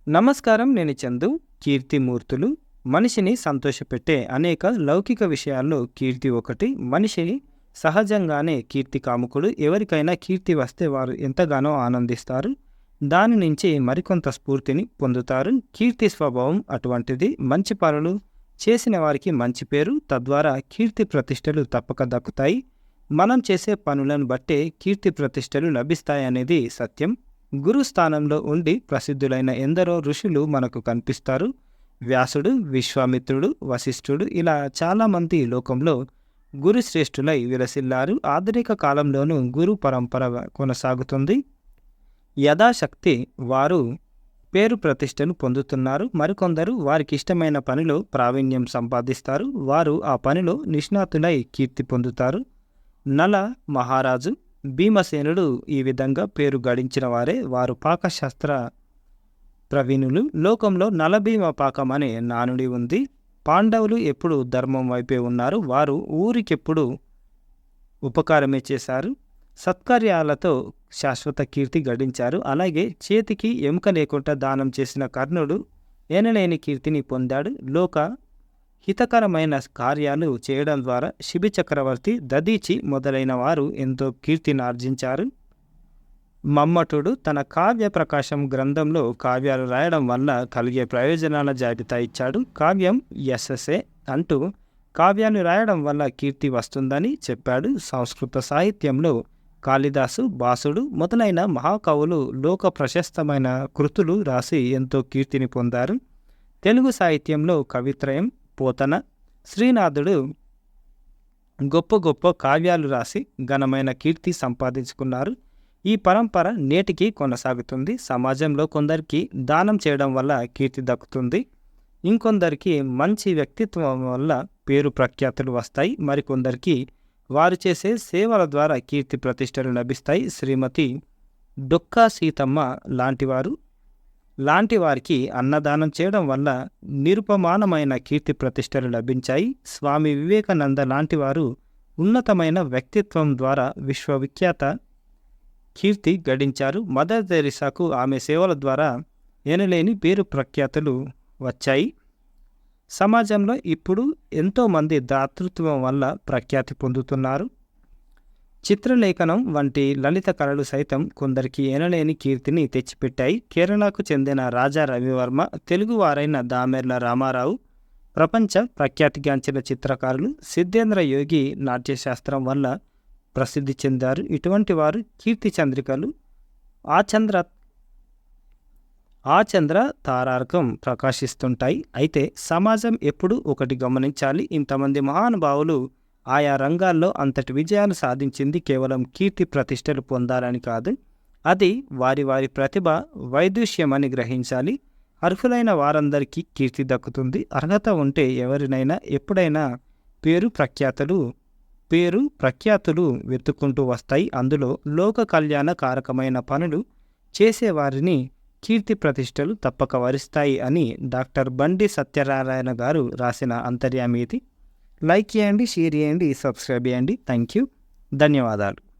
నమస్కారం. నేను చందు. కీర్తిమూర్తులు మనిషిని సంతోషపెట్టే అనేక లౌకిక విషయాల్లో కీర్తి ఒకటి. మనిషి సహజంగానే కీర్తి కాముకుడు. ఎవరికైనా కీర్తి వస్తే వారు ఎంతగానో ఆనందిస్తారు. దాని నుంచి మరికొంత స్ఫూర్తిని పొందుతారు. కీర్తి స్వభావం అటువంటిది. మంచి పనులు చేసిన వారికి మంచి పేరు, తద్వారా కీర్తి ప్రతిష్టలు తప్పక దక్కుతాయి. మనం చేసే పనులను బట్టే కీర్తి ప్రతిష్టలు లభిస్తాయనేది సత్యం. గురు స్థానంలో ఉండి ప్రసిద్ధులైన ఎందరో ఋషులు మనకు కనిపిస్తారు. వ్యాసుడు, విశ్వామిత్రుడు, వశిష్ఠుడు ఇలా చాలామంది లోకంలో గురు శ్రేష్ఠులై విలసిల్లారు. ఆధునిక కాలంలోనూ గురు పరంపర కొనసాగుతుంది. యథాశక్తి వారు పేరు ప్రతిష్టలు పొందుతున్నారు. మరికొందరు వారికి ఇష్టమైన పనిలో ప్రావీణ్యం సంపాదిస్తారు. వారు ఆ పనిలో నిష్ణాతులై కీర్తి పొందుతారు. నల మహారాజు భీమసేనుడు ఈ విధంగా పేరు గడించిన వారే. వారు పాకశాస్త్ర ప్రవీణులు. లోకంలో నలభీమ పాకం అనే నానుడి ఉంది. పాండవులు ఎప్పుడు ధర్మం వైపే ఉన్నారు. వారు ఊరికెప్పుడు ఉపకారమే చేశారు. సత్కార్యాలతో శాశ్వత కీర్తి గడించారు. అలాగే చేతికి ఎముక లేకుండా దానం చేసిన కర్ణుడు ఎనలేని కీర్తిని పొందాడు. లోక హితకరమైన కార్యాలు చేయడం ద్వారా శిబి చక్రవర్తి, దదీచి మొదలైన వారు ఎంతో కీర్తిని ఆర్జించారు. మమ్మటుడు తన కావ్య ప్రకాశం గ్రంథంలో కావ్యాలు రాయడం వల్ల కలిగే ప్రయోజనాల జాబితా ఇచ్చాడు. కావ్యం యశస్సే అంటూ కావ్యాలు రాయడం వల్ల కీర్తి వస్తుందని చెప్పాడు. సంస్కృత సాహిత్యంలో కాళిదాసు, భాసుడు మొదలైన మహాకవులు లోక ప్రశస్తమైన కృతులు రాసి ఎంతో కీర్తిని పొందారు. తెలుగు సాహిత్యంలో కవిత్రయం, పోతన, శ్రీనాథుడు గొప్ప గొప్ప కావ్యాలు రాసి ఘనమైన కీర్తి సంపాదించుకున్నారు. ఈ పరంపర నేటికి కొనసాగుతుంది. సమాజంలో కొందరికి దానం చేయడం వల్ల కీర్తి దక్కుతుంది. ఇంకొందరికి మంచి వ్యక్తిత్వం వల్ల పేరు ప్రఖ్యాతులు వస్తాయి. మరికొందరికి వారు చేసే సేవల ద్వారా కీర్తి ప్రతిష్టలు లభిస్తాయి. శ్రీమతి డొక్కా సీతమ్మ లాంటి వారికి అన్నదానం చేయడం వల్ల నిరుపమానమైన కీర్తి ప్రతిష్టలు లభించాయి. స్వామి వివేకానంద లాంటి వారు ఉన్నతమైన వ్యక్తిత్వం ద్వారా విశ్వవిఖ్యాత కీర్తి గడించారు. మదర్ తెరిసాకు ఆమె సేవల ద్వారా ఎనలేని పేరు ప్రఖ్యాతులు వచ్చాయి. సమాజంలో ఇప్పుడు ఎంతోమంది దాతృత్వం వల్ల ప్రఖ్యాతి పొందుతున్నారు. చిత్రలేఖనం వంటి లలిత కళలు సైతం కొందరికి ఎనలేని కీర్తిని తెచ్చిపెట్టాయి. కేరళకు చెందిన రాజా రవివర్మ, తెలుగువారైన దామెర్ల రామారావు ప్రపంచ ప్రఖ్యాతిగాంచిన చిత్రకారులు. సిద్ధేంద్ర యోగి నాట్యశాస్త్రం వల్ల ప్రసిద్ధి చెందారు. ఇటువంటి వారు కీర్తి చంద్రికలు ఆచంద్ర తారార్కం ప్రకాశిస్తుంటాయి. అయితే సమాజం ఎప్పుడూ ఒకటి గమనించాలి. ఇంతమంది మహానుభావులు ఆయా రంగాల్లో అంతటి విజయాలు సాధించింది కేవలం కీర్తి ప్రతిష్టలు పొందాలని కాదు. అది వారి వారి ప్రతిభ వైదుష్యమని గ్రహించాలి. అర్హులైన వారందరికీ కీర్తి దక్కుతుంది. అర్హత ఉంటే ఎవరినైనా ఎప్పుడైనా పేరు ప్రఖ్యాతులు వెతుక్కుంటూ వస్తాయి. అందులో లోక కళ్యాణ కారకమైన పనులు చేసేవారిని కీర్తి ప్రతిష్టలు తప్పక వరిస్తాయి అని డాక్టర్ బండి సత్యనారాయణ గారు రాసిన అంతర్యామి ఇది. లైక్ చేయండి, షేర్ చేయండి, సబ్స్క్రైబ్ చేయండి. Thank you. ధన్యవాదాలు.